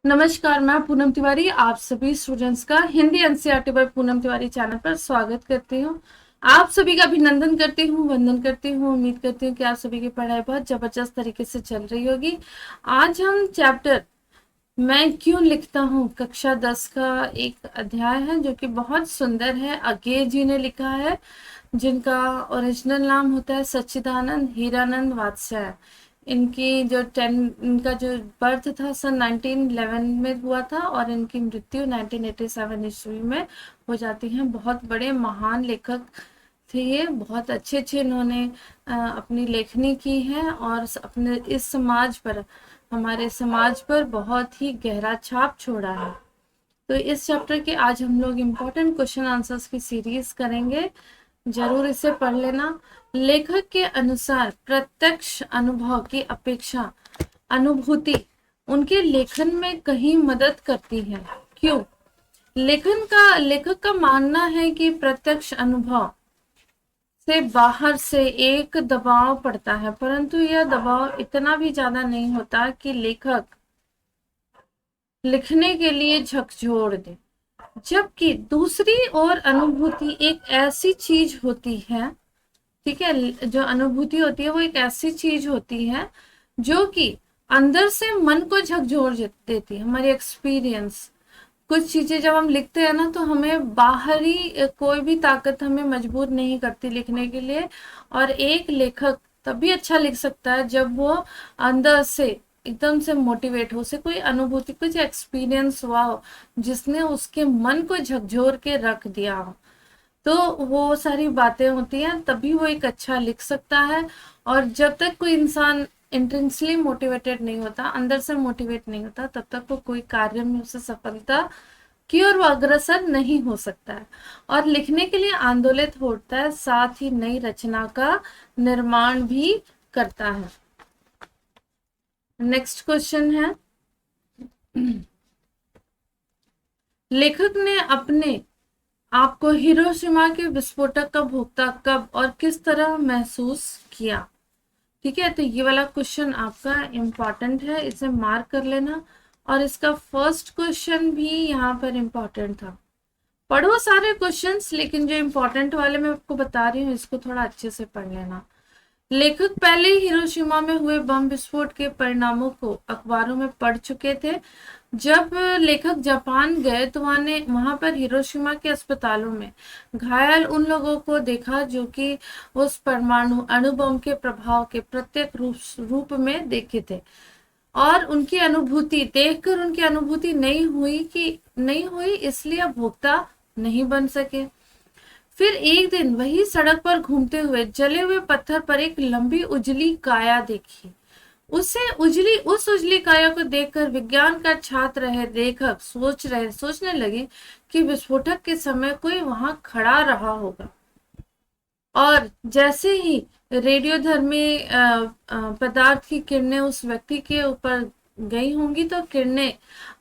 नमस्कार, मैं पूनम तिवारी आप सभी स्टूडेंट्स का Hindi NCERT by Poonam Tiwari channel पर स्वागत करती हूँ। आप सभी का अभिनंदन करती हूँ, वंदन करती हूँ। उम्मीद करती हूँ कि आप सभी की पढ़ाई बहुत जबरदस्त तरीके से चल रही होगी। आज हम चैप्टर मैं क्यों लिखता हूँ कक्षा 10 का एक अध्याय है जो कि बहुत सुंदर है। अज्ञे जी ने लिखा है, जिनका ओरिजिनल नाम होता है सच्चिदानंद हीरानंद वात्स्याय। इनका जो बर्थ था सन 1911 में हुआ था और इनकी मृत्यु 1987 ईस्वी में हो जाती है। बहुत बड़े महान लेखक थे ये। बहुत अच्छे अच्छे इन्होंने अपनी लेखनी की है और अपने इस समाज पर, हमारे समाज पर बहुत ही गहरा छाप छोड़ा है। तो इस चैप्टर के आज हम लोग इम्पोर्टेंट क्वेश्चन आंसर्स की सीरीज करेंगे, जरूर इसे पढ़ लेना। लेखक के अनुसार प्रत्यक्ष अनुभव की अपेक्षा अनुभूति उनके लेखन में कहीं मदद करती है। क्यों? लेखक का मानना है कि प्रत्यक्ष अनुभव से बाहर से एक दबाव पड़ता है, परंतु यह दबाव इतना भी ज्यादा नहीं होता कि लेखक लिखने के लिए झकझोर दे। जबकि दूसरी ओर अनुभूति एक ऐसी चीज होती है, ठीक है, जो अनुभूति होती है वो एक ऐसी चीज होती है जो कि अंदर से मन को झकझोर देती है। हमारी एक्सपीरियंस, कुछ चीजें जब हम लिखते हैं ना तो हमें बाहरी कोई भी ताकत हमें मजबूर नहीं करती लिखने के लिए। और एक लेखक तभी अच्छा लिख सकता है जब वो अंदर से एकदम से मोटिवेट हो, उसे कोई अनुभूति, कुछ एक्सपीरियंस हुआ हो जिसने उसके मन को झकझोर के रख दिया हो। तो वो सारी बातें होती हैं, तभी वो एक अच्छा लिख सकता है। और जब तक कोई इंसान इंटेंसली मोटिवेटेड नहीं होता, अंदर से मोटिवेट नहीं होता, तब तक वो कोई कार्य में उसे सफलता की ओर वो अग्रसर नहीं हो सकता है और लिखने के लिए आंदोलित होता है, साथ ही नई रचना का निर्माण भी करता है। नेक्स्ट क्वेश्चन है, लेखक ने अपने आपको हिरोशिमा के विस्फोटक का भोक्ता कब और किस तरह महसूस किया? ठीक है, तो ये वाला क्वेश्चन आपका इम्पॉर्टेंट है, इसे मार्क कर लेना। और इसका फर्स्ट क्वेश्चन भी यहाँ पर इम्पॉर्टेंट था। पढ़ो सारे क्वेश्चंस, लेकिन जो इम्पोर्टेंट वाले मैं आपको बता रही हूँ इसको थोड़ा अच्छे से पढ़ लेना। लेखक पहले ही हिरोशिमा में हुए बम विस्फोट के परिणामों को अखबारों में पढ़ चुके थे। जब लेखक जापान गए तो वहां पर हिरोशिमा के अस्पतालों में घायल उन लोगों को देखा जो कि उस परमाणु अणुबम के प्रभाव के प्रत्येक रूप में देखे थे। और उनकी अनुभूति देखकर उनकी अनुभूति नहीं हुई, इसलिए भोक्ता नहीं बन सके। फिर एक दिन वही सड़क पर घूमते हुए जले हुए पत्थर पर एक लंबी उजली काया देखी। उस उजली काया को देखकर विज्ञान का छात्र रहे लेखक सोचने लगे कि विस्फोटक के समय कोई वहां खड़ा रहा होगा। और जैसे ही रेडियोधर्मी पदार्थ की किरणें उस व्यक्ति के ऊपर गई होंगी तो किरणें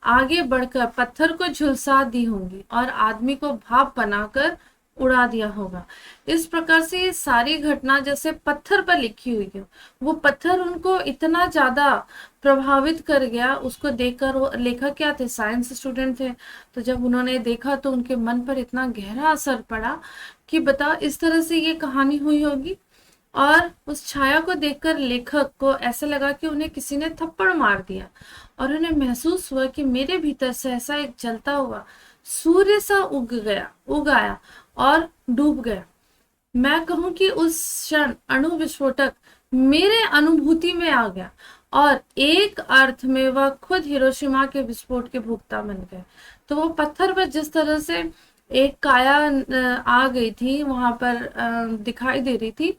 आगे बढ़कर पत्थर को झुलसा दी होंगी और आदमी को भाप बनाकर उड़ा दिया होगा। इस प्रकार से ये सारी घटना जैसे पत्थर पर लिखी हुई है। वो पत्थर उनको इतना ज्यादा प्रभावित कर गया, उसको देखकर। वो लेखक क्या थे? साइंस स्टूडेंट थे। तो जब उन्होंने देखा तो उनके मन पर इतना गहरा असर पड़ा कि बता, इस तरह से ये कहानी हुई होगी। और उस छाया को देखकर लेखक को ऐसा लगा कि उन्हें किसी ने थप्पड़ मार दिया और उन्हें महसूस हुआ कि मेरे भीतर से ऐसा एक जलता हुआ सूर्य सा उग आया और डूब गया। मैं कहूं कि उस क्षण अणु विस्फोटक मेरे अनुभूति में आ गया और एक अर्थ में वह खुद हिरोशिमा के विस्फोट के भोक्ता बन गए। तो वो पत्थर पर जिस तरह से एक काया आ गई थी, वहां पर दिखाई दे रही थी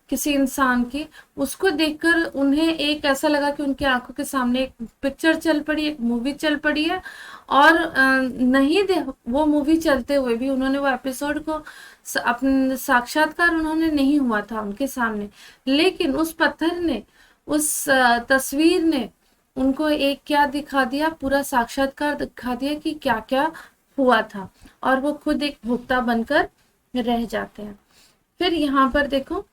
किसी इंसान की, उसको देखकर उन्हें एक ऐसा लगा कि उनकी आंखों के सामने एक पिक्चर चल पड़ी, एक मूवी चल पड़ी है। और नहीं दे वो मूवी चलते हुए भी उन्होंने वो एपिसोड को अपने साक्षात्कार उन्होंने नहीं हुआ था उनके सामने, लेकिन उस पत्थर ने, उस तस्वीर ने उनको एक क्या दिखा दिया, पूरा साक्षात्कार दिखा दिया कि क्या क्या हुआ था। और वो खुद एक भोक्ता बनकर रह जाते हैं। फिर यहाँ पर देखो,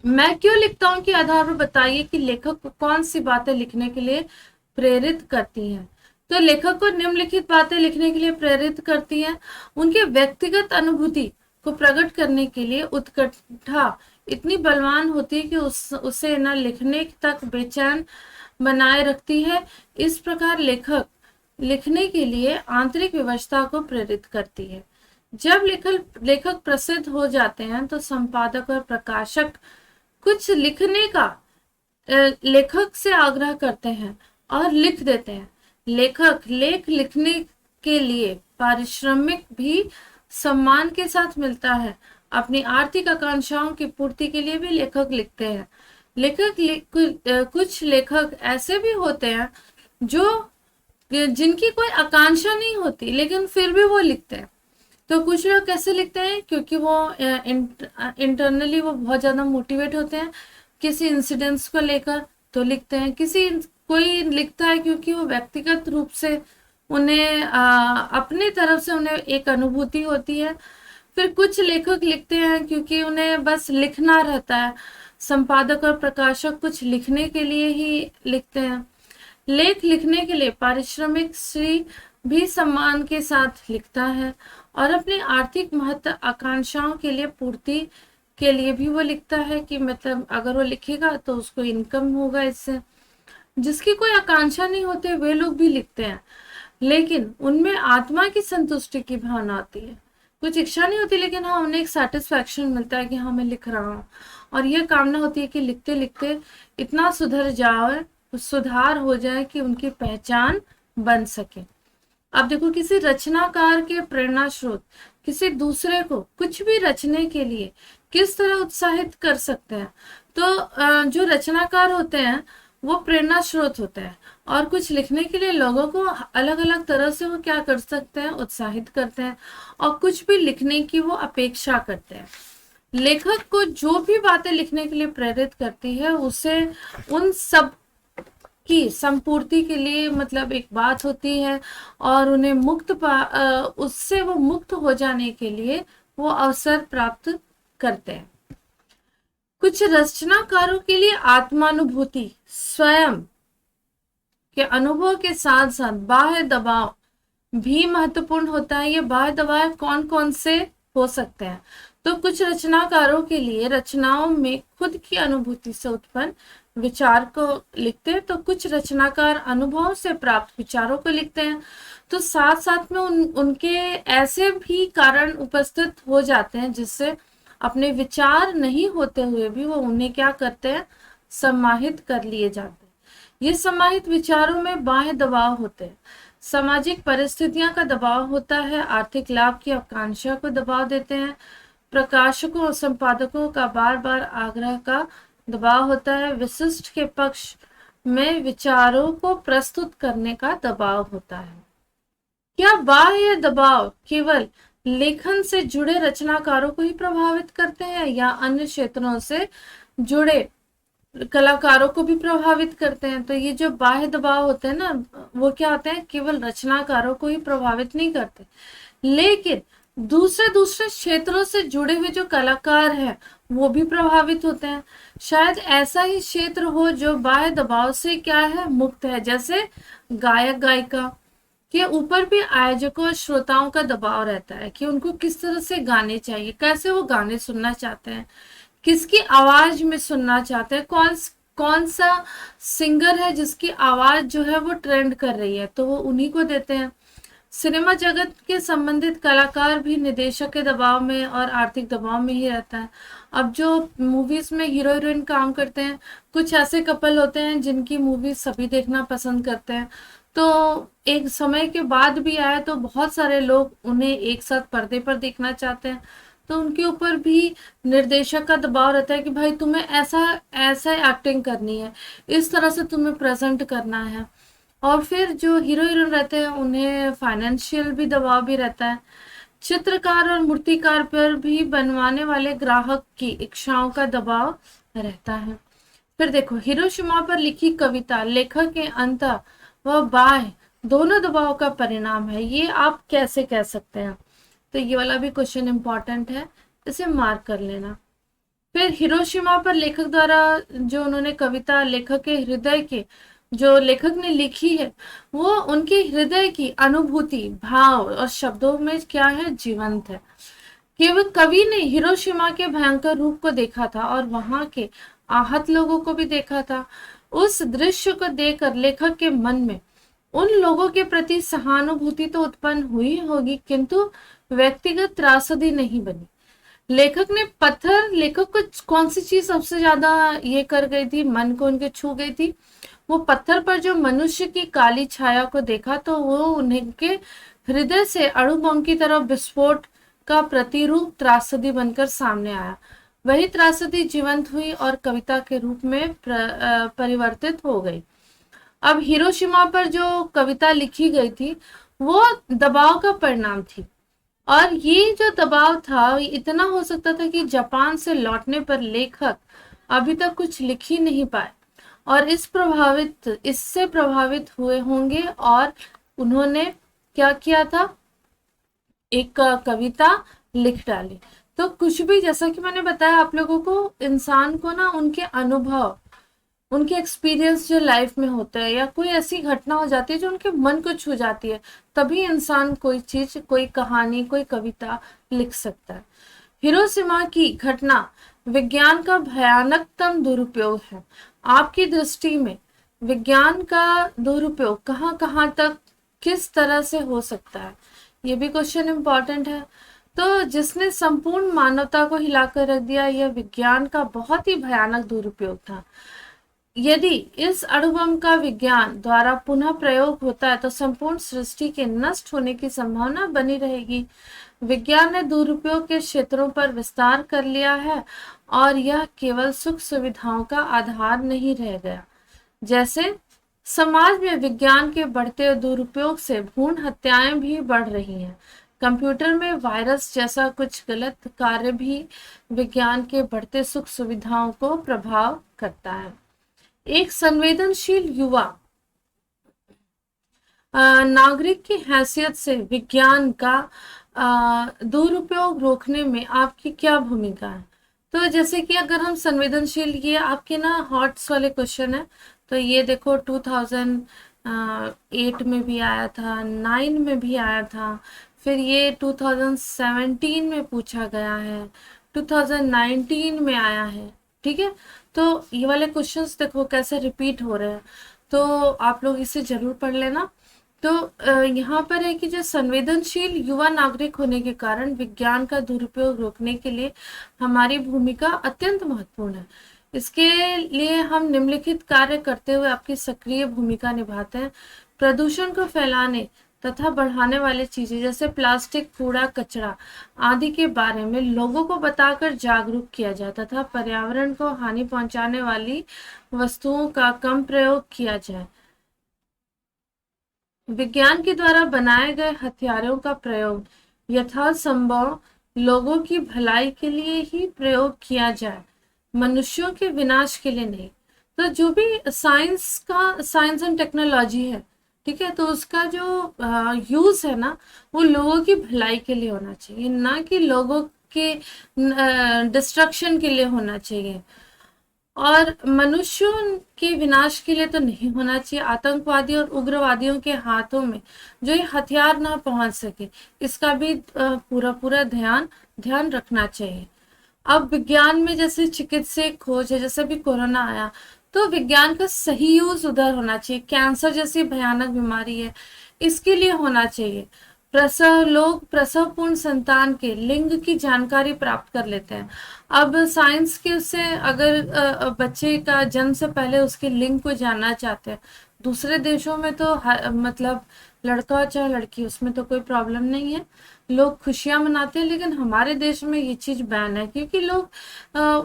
मैं क्यों लिखता हूँ के आधार पर बताइए कि लेखक को कौन सी बातें लिखने के लिए प्रेरित करती हैं। तो लेखक को निम्नलिखित बातें लिखने के लिए प्रेरित करती हैं। उनके व्यक्तिगत अनुभूति को प्रकट करने के लिए उत्कंठा इतनी बलवान होती है कि उसे न लिखने तक बेचैन बनाए रखती है। इस प्रकार लेखक लिखने के लिए आंतरिक विवशता को प्रेरित करती है। जब लेखक प्रसिद्ध हो जाते हैं तो संपादक और प्रकाशक कुछ लिखने का लेखक से आग्रह करते हैं और लिख देते हैं। लेखक लेख लिखने के लिए पारिश्रमिक भी सम्मान के साथ मिलता है। अपनी आर्थिक आकांक्षाओं की पूर्ति के लिए भी लेखक लिखते हैं। कुछ लेखक ऐसे भी होते हैं जो जिनकी कोई आकांक्षा नहीं होती लेकिन फिर भी वो लिखते हैं। तो कुछ लोग कैसे लिखते हैं, क्योंकि वो इंटरनली वो बहुत ज्यादा मोटिवेट होते हैं किसी इंसिडेंट्स को लेकर, तो लिखते हैं। कोई लिखता है क्योंकि वो व्यक्तिगत रूप से उन्हें अपनी तरफ से उन्हें एक अनुभूति होती है। फिर कुछ लेखक लिखते हैं क्योंकि उन्हें बस लिखना रहता है। संपादक और प्रकाशक कुछ लिखने के लिए ही लिखते हैं। लेख लिखने के लिए पारिश्रमिक श्री भी सम्मान के साथ लिखता है और अपनी आर्थिक आकांक्षाओं के लिए पूर्ति के लिए भी वो लिखता है कि मतलब अगर वो लिखेगा तो उसको इनकम होगा इससे। जिसकी कोई आकांक्षा नहीं होते वे लोग भी लिखते हैं, लेकिन उनमें आत्मा की संतुष्टि की भावना आती है। कुछ इच्छा नहीं होती लेकिन हाँ उन्हें एक सेटिस्फैक्शन मिलता है कि हाँ मैं लिख रहा हूँ, और ये कामना होती है कि लिखते लिखते इतना सुधार हो जाए कि उनकी पहचान बन सके। अब देखो, किसी रचनाकार के प्रेरणा स्रोत किसी दूसरे को कुछ भी रचने के लिए किस तरह उत्साहित कर सकते हैं। तो जो रचनाकार होते हैं वो प्रेरणा स्रोत होते हैं, और कुछ लिखने के लिए लोगों को अलग अलग तरह से वो क्या कर सकते हैं, उत्साहित करते हैं, और कुछ भी लिखने की वो अपेक्षा करते हैं। लेखक को जो भी बातें लिखने के लिए प्रेरित करती है उसे उन सब की संपूर्ति के लिए मतलब एक बात होती है, और उन्हें उससे वो मुक्त हो जाने के लिए वो अवसर प्राप्त करते हैं। कुछ रचनाकारों के लिए आत्मानुभूति स्वयं के अनुभव के साथ साथ बाह्य दबाव भी महत्वपूर्ण होता है। ये बाह्य दबाव कौन कौन से हो सकते हैं? तो कुछ रचनाकारों के लिए रचनाओं में खुद की अनुभूति से उत्पन्न विचार को लिखते हैं, तो कुछ रचनाकार अनुभव से प्राप्त विचारों को लिखते हैं। तो साथ साथ में उनके ऐसे भी कारण उपस्थित हो जाते हैं जिससे अपने विचार नहीं होते हुए भी वो उन्हें क्या करते हैं, समाहित कर लिए जाते हैं। ये समाहित विचारों में बाह्य दबाव होते हैं, सामाजिक परिस्थितियां का दबाव होता है, आर्थिक लाभ की आकांक्षा को दबाव देते हैं, प्रकाशकों और संपादकों का बार बार आग्रह का दबाव होता है, विशिष्ट के पक्ष में विचारों को प्रस्तुत करने का दबाव होता है। क्या बाह्य दबाव केवल लेखन से जुड़े रचनाकारों को ही प्रभावित करते हैं या अन्य क्षेत्रों से जुड़े कलाकारों को भी प्रभावित करते हैं? तो ये जो बाह्य दबाव होते हैं ना, वो क्या होते हैं, केवल रचनाकारों को ही प्रभावित नहीं करते, लेकिन दूसरे क्षेत्रों से जुड़े हुए जो कलाकार हैं वो भी प्रभावित होते हैं। शायद ऐसा ही क्षेत्र हो जो बाह्य दबाव से क्या है, मुक्त है, जैसे गायक गायिका के ऊपर भी आयोजकों और श्रोताओं का दबाव रहता है कि उनको किस तरह से गाने चाहिए, कैसे वो गाने सुनना चाहते हैं, किसकी आवाज में सुनना चाहते हैं, कौन सा सिंगर है जिसकी आवाज जो है वो ट्रेंड कर रही है, तो वो उन्हीं को देते हैं। सिनेमा जगत के संबंधित कलाकार भी निदेशक के दबाव में और आर्थिक दबाव में ही रहता है। अब जो मूवीज में हीरो हीरोइन काम करते हैं, कुछ ऐसे कपल होते हैं जिनकी मूवी सभी देखना पसंद करते हैं, तो एक समय के बाद भी आए तो बहुत सारे लोग उन्हें एक साथ पर्दे पर देखना चाहते हैं, तो उनके ऊपर भी निर्देशक का दबाव रहता है कि भाई तुम्हें ऐसा एक्टिंग करनी है, इस तरह से तुम्हें प्रेजेंट करना है। और फिर जो हीरो हीरोइन रहते हैं उन्हें फाइनेंशियल भी दबाव भी रहता है। चित्रकार और मूर्तिकार पर भी बनवाने वाले ग्राहक की इच्छाओं का दबाव रहता है। फिर देखो, हिरोशिमा पर लिखी कविता लेखक के अंतर व बाह्य दोनों दबाव का परिणाम है, ये आप कैसे कह सकते हैं? तो ये वाला भी क्वेश्चन इंपॉर्टेंट है, इसे मार्क कर लेना। फिर हिरोशिमा पर लेखक द्वारा जो उन्होंने कविता लेखक के हृदय के जो लेखक ने लिखी है वो उनके हृदय की अनुभूति, भाव और शब्दों में क्या है, जीवंत है। केवल कवि ने हिरोशिमा के भयंकर रूप को देखा था और वहां के आहत लोगों को भी देखा था। उस दृश्य को देखकर लेखक के मन में उन लोगों के प्रति सहानुभूति तो उत्पन्न हुई होगी, किंतु व्यक्तिगत त्रासदी नहीं बनी। लेखक को कौन सी चीज सबसे ज्यादा ये कर गई थी, मन को उनके छू गई थी? वो पत्थर पर जो मनुष्य की काली छाया को देखा तो वो उनके हृदय से अणु बम की तरह विस्फोट का प्रतिरूप त्रासदी बनकर सामने आया। वही त्रासदी जीवंत हुई और कविता के रूप में परिवर्तित हो गई। अब हिरोशिमा पर जो कविता लिखी गई थी वो दबाव का परिणाम थी, और ये जो दबाव था इतना हो सकता था कि जापान से लौटने पर लेखक अभी तक कुछ लिख ही नहीं पाए और इससे प्रभावित हुए होंगे, और उन्होंने क्या किया था, एक कविता लिख डाली। तो कुछ भी, जैसा कि मैंने बताया आप लोगों को, इंसान को ना उनके अनुभव, उनके एक्सपीरियंस जो लाइफ में होते हैं, या कोई ऐसी घटना हो जाती है जो उनके मन को छू जाती है, तभी इंसान कोई चीज, कोई कहानी, कोई कविता लिख सकता है। हिरोशिमा की घटना विज्ञान का भयानकतम दुरुपयोग है। आपकी दृष्टि में विज्ञान का दुरुपयोग कहाँ कहाँ तक, किस तरह से हो सकता है, ये भी क्वेश्चन इम्पॉर्टेंट है। तो जिसने संपूर्ण मानवता को हिलाकर रख दिया, यह विज्ञान का बहुत ही भयानक दुरुपयोग था। यदि इस अणुबम का विज्ञान द्वारा पुनः प्रयोग होता है तो संपूर्ण सृष्टि के नष्ट होने की संभावना बनी रहेगी। विज्ञान ने दुरुपयोग के क्षेत्रों पर विस्तार कर लिया है और यह केवल सुख सुविधाओं का आधार नहीं रह गया। जैसे समाज में विज्ञान के बढ़ते दुरुपयोग से भ्रूण हत्याएं भी बढ़ रही हैं। कंप्यूटर में वायरस जैसा कुछ गलत कार्य भी विज्ञान के बढ़ते सुख सुविधाओं को प्रभाव करता है। एक संवेदनशील युवा नागरिक की हैसियत से विज्ञान का दुरुपयोग रोकने में आपकी क्या भूमिका है? तो जैसे कि अगर हम संवेदनशील, ये आपके ना हॉट्स वाले क्वेश्चन है, तो ये देखो 2008 में भी आया था, 9 में भी आया था, फिर ये 2017 में पूछा गया है, 2019 में आया है। ठीक है, तो ये वाले क्वेश्चंस देखो कैसे रिपीट हो रहे हैं, तो आप लोग इसे जरूर पढ़ लेना। तो यहाँ पर है कि जो संवेदनशील युवा नागरिक होने के कारण विज्ञान का दुरुपयोग रोकने के लिए हमारी भूमिका अत्यंत महत्वपूर्ण है। इसके लिए हम निम्नलिखित कार्य करते हुए आपकी सक्रिय भूमिका निभाते हैं। प्रदूषण को फैलाने तथा बढ़ाने वाली चीजें जैसे प्लास्टिक, कूड़ा कचरा आदि के बारे में लोगों को बताकर जागरूक किया जाए तथा पर्यावरण को हानि पहुंचाने वाली वस्तुओं का कम प्रयोग किया जाए। विज्ञान के द्वारा बनाए गए हथियारों का प्रयोग यथासंभव लोगों की भलाई के लिए ही प्रयोग किया जाए, मनुष्यों के विनाश के लिए नहीं। तो जो भी साइंस एंड टेक्नोलॉजी है, ठीक है, तो उसका जो यूज है ना, वो लोगों की भलाई के लिए होना चाहिए, ना कि लोगों के डिस्ट्रक्शन के लिए होना चाहिए। और मनुष्यों के विनाश के लिए तो नहीं होना चाहिए। आतंकवादी और उग्रवादियों के हाथों में जो ये हथियार ना पहुंच सके, इसका भी पूरा पूरा ध्यान रखना चाहिए। अब विज्ञान में जैसे चिकित्सीय खोज है, जैसे भी कोरोना आया, तो विज्ञान का सही यूज उधर होना चाहिए। कैंसर जैसी भयानक बीमारी है, इसके लिए होना चाहिए। लोग प्रसवपूर्ण संतान के लिंग की जानकारी प्राप्त कर लेते हैं। अब साइंस के उससे अगर बच्चे का जन्म से पहले उसके लिंग को जानना चाहते हैं, दूसरे देशों में तो मतलब लड़का हो चाहे लड़की, उसमें तो कोई प्रॉब्लम नहीं है, लोग खुशियां मनाते हैं। लेकिन हमारे देश में ये चीज बैन है, क्योंकि लोग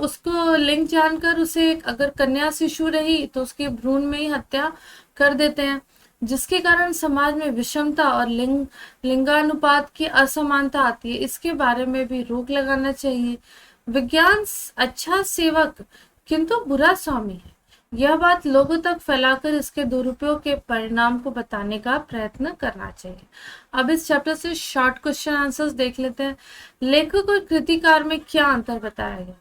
उसको लिंग जानकर उसे, अगर कन्या शिशु रही तो उसके भ्रूण में ही हत्या कर देते हैं, जिसके कारण समाज में विषमता और लिंगानुपात की असमानता आती है। इसके बारे में भी रोक लगाना चाहिए। विज्ञान अच्छा सेवक किंतु बुरा स्वामी है, यह बात लोगों तक फैलाकर इसके दुरुपयोग के परिणाम को बताने का प्रयत्न करना चाहिए। अब इस चैप्टर से शॉर्ट क्वेश्चन आंसर्स देख लेते हैं। लेखक और कृतिकार में क्या अंतर बताया गया?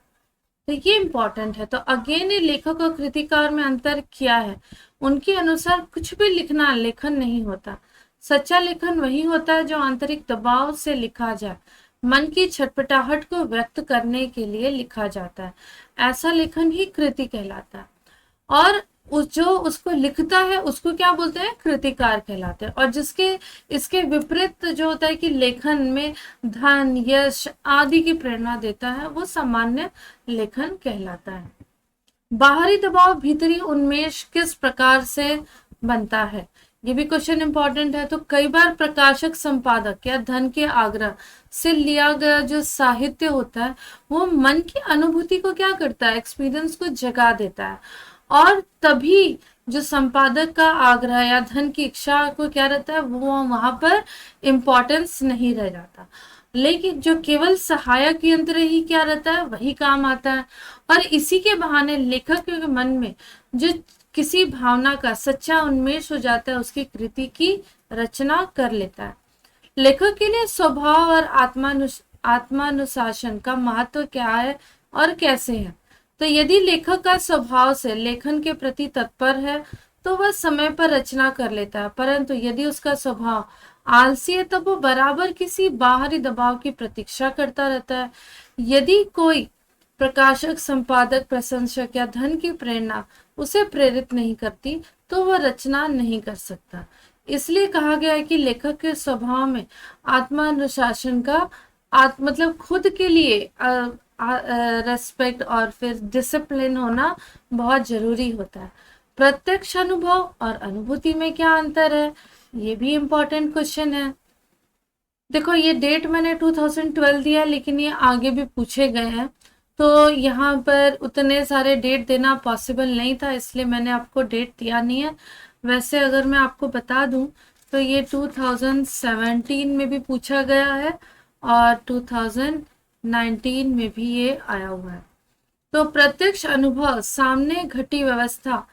तो ये इंपॉर्टेंट है। तो अगेन ये लेखक और कृतिकार में अंतर क्या है? उनके अनुसार कुछ भी लिखना लेखन नहीं होता। सच्चा लेखन वही होता है जो आंतरिक दबाव से लिखा जाए, मन की छटपटाहट को व्यक्त करने के लिए लिखा जाता है। ऐसा लेखन ही कृति कहलाता है। और जो उसको लिखता है उसको क्या बोलते हैं? कृतिकार कहलाते हैं। और जिसके इसके विपरीत जो होता है कि लेखन में धन, यश आदि की प्रेरणा देता है, वो सामान्य लेखन कहलाता है। बाहरी दबाव भीतरी उन्मेष किस प्रकार से बनता है? ये भी क्वेश्चन इंपॉर्टेंट है। तो कई बार प्रकाशक, संपादक या धन के आग्रह से लिया गया जो साहित्य होता है वो मन की अनुभूति को क्या करता है? एक्सपीरियंस को जगा देता है। और तभी जो संपादक का आग्रह या धन की इच्छा को क्या रहता है, वो वहां पर इम्पोर्टेंस नहीं रह जाता। लेकिन जो केवल सहायक यंत्र ही क्या रहता है, वही काम आता है। और इसी के बहाने लेखक के मन में जो किसी भावना का सच्चा उन्मेष हो जाता है, उसकी कृति की रचना कर लेता है। लेखक के लिए स्वभाव और आत्मानुशासन का महत्व क्या है और कैसे है? तो यदि लेखक का स्वभाव से लेखन के प्रति तत्पर है तो वह समय पर रचना कर लेता है, परंतु यदि उसका स्वभाव आलसी है तो वो बराबर किसी बाहरी दबाव की प्रतीक्षा करता रहता है। यदि कोई प्रकाशक, संपादक, प्रशंसक या धन की प्रेरणा उसे प्रेरित नहीं करती तो वह रचना नहीं कर सकता। इसलिए कहा गया है कि लेखक के स्वभाव में आत्मानुशासन का मतलब खुद के लिए रेस्पेक्ट और फिर डिसिप्लिन होना बहुत जरूरी होता है। प्रत्यक्ष अनुभव और अनुभूति में क्या अंतर है? ये भी इम्पोर्टेंट क्वेश्चन है। देखो ये डेट मैंने 2012 दिया, लेकिन ये आगे भी पूछे गए हैं, तो यहाँ पर उतने सारे डेट देना पॉसिबल नहीं था, इसलिए मैंने आपको डेट दिया नहीं है। वैसे अगर मैं आपको बता दूं तो ये 2017 में भी पूछा गया है और 2019 में भी ये आया हुआ है। तो प्रत्यक्ष अनुभव सामने घटी व्यवस्था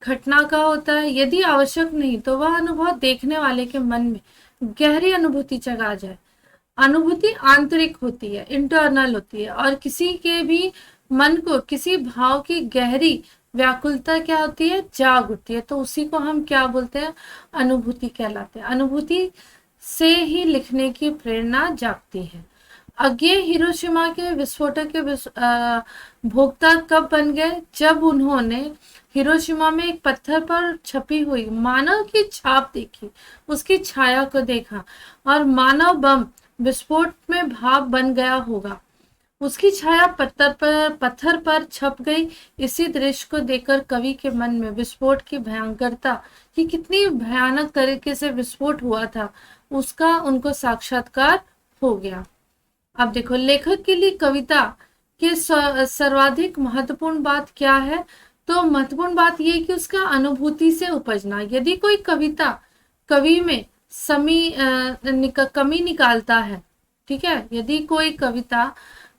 घटना का होता है। यदि आवश्यक नहीं तो वह अनुभव देखने वाले के मन में गहरी अनुभूति जगा जाए। अनुभूति आंतरिक होती है, इंटरनल होती है, और किसी के भी मन को किसी भाव की गहरी व्याकुलता क्या होती है? जाग उठती है। तो उसी को हम क्या बोलते हैं? अनुभूति कहलाते हैं। अनुभूति से ही लिखने की प्रेरणा जागती है। अज्ञेय हिरोशिमा के विस्फोटक के भोक्ता कब बन गए? जब उन्होंने हिरोशिमा में एक पत्थर पर छपी हुई मानव की छाप देखी, उसकी छाया को देखा, और मानव बम विस्फोट में भाप बन गया होगा। उसकी छाया पत्थर पर छप गई। इसी दृश्य को देखकर कवि के मन में विस्फोट की भयंकरता, कि कितनी भयानक तरीके से विस्फोट हुआ था, उसका उनको साक्षात्कार हो गया। अब देखो लेखक के लिए कविता के सर्वाधिक महत्वपूर्ण बात क्या है? तो महत्वपूर्ण बात यह कि उसका अनुभूति से उपजना। यदि कोई कविता कवि में कमी निकालता है, ठीक है, यदि कोई कविता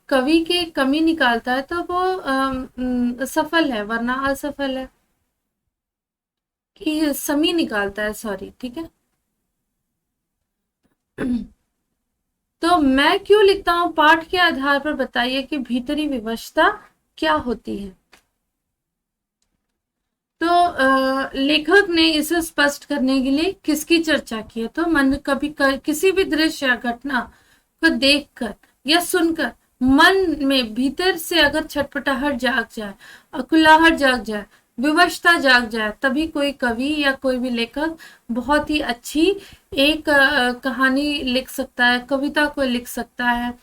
कवि के कमी निकालता है तो वो सफल है, वरना असफल है। कि समी निकालता है, सॉरी, ठीक है। तो मैं क्यों लिखता हूं? पाठ के आधार पर बताइए कि भीतरी विवशता क्या होती है। तो लेखक ने इसे स्पष्ट करने के लिए किसकी चर्चा की है? तो मन किसी भी दृश्य या घटना को देखकर या सुनकर मन में भीतर से अगर छटपटाहट जाग जाए, अकुलाहट जाग जाए, विवशता जाग जाए, तभी कोई कवि या कोई भी लेखक बहुत ही अच्छी एक कहानी लिख सकता है, कविता को लिख सकता है।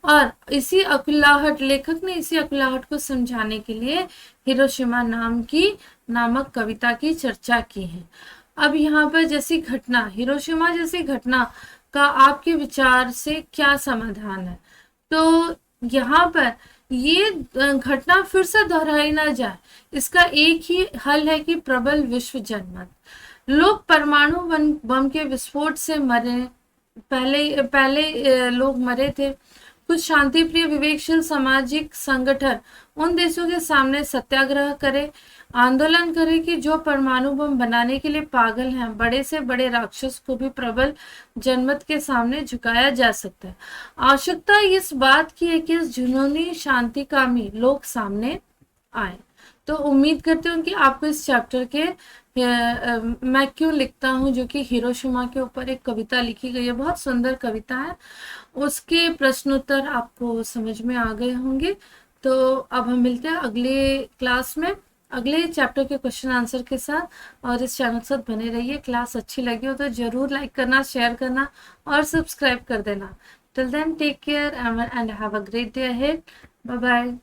और इसी अकुलाहट, लेखक ने इसी अकुलाहट को समझाने के लिए हिरोशिमा नामक कविता की चर्चा की है। अब यहाँ पर जैसी घटना, हिरोशिमा जैसी घटना का आपके विचार से क्या समाधान है? तो यहाँ पर ये घटना फिर से दोहराई ना जाए, इसका एक ही हल है कि प्रबल विश्व जनमत। लोग परमाणु बम के विस्फोट से मरे, पहले लोग मरे थे। कुछ शांतिप्रिय विवेकशील सामाजिक संगठन उन देशों के सामने सत्याग्रह करे, आंदोलन करें कि जो परमाणु बम बनाने के लिए पागल हैं, बड़े से बड़े राक्षस को भी प्रबल जनमत के सामने झुकाया जा सकता है। आवश्यकता इस बात की है कि इस जुनूनी शांतिकामी लोग सामने आए। तो उम्मीद करती हूँ कि आपको इस चैप्टर के मैं क्यों लिखता हूँ, जो कि हिरोशिमा के ऊपर एक कविता लिखी गई है, बहुत सुंदर कविता है, उसके प्रश्नोत्तर आपको समझ में आ गए होंगे। तो अब हम मिलते हैं अगले क्लास में अगले चैप्टर के क्वेश्चन आंसर के साथ। और इस चैनल के साथ बने रहिए। क्लास अच्छी लगी हो तो जरूर लाइक करना, शेयर करना और सब्सक्राइब कर देना। Till then take care and have a great day ahead. Bye bye.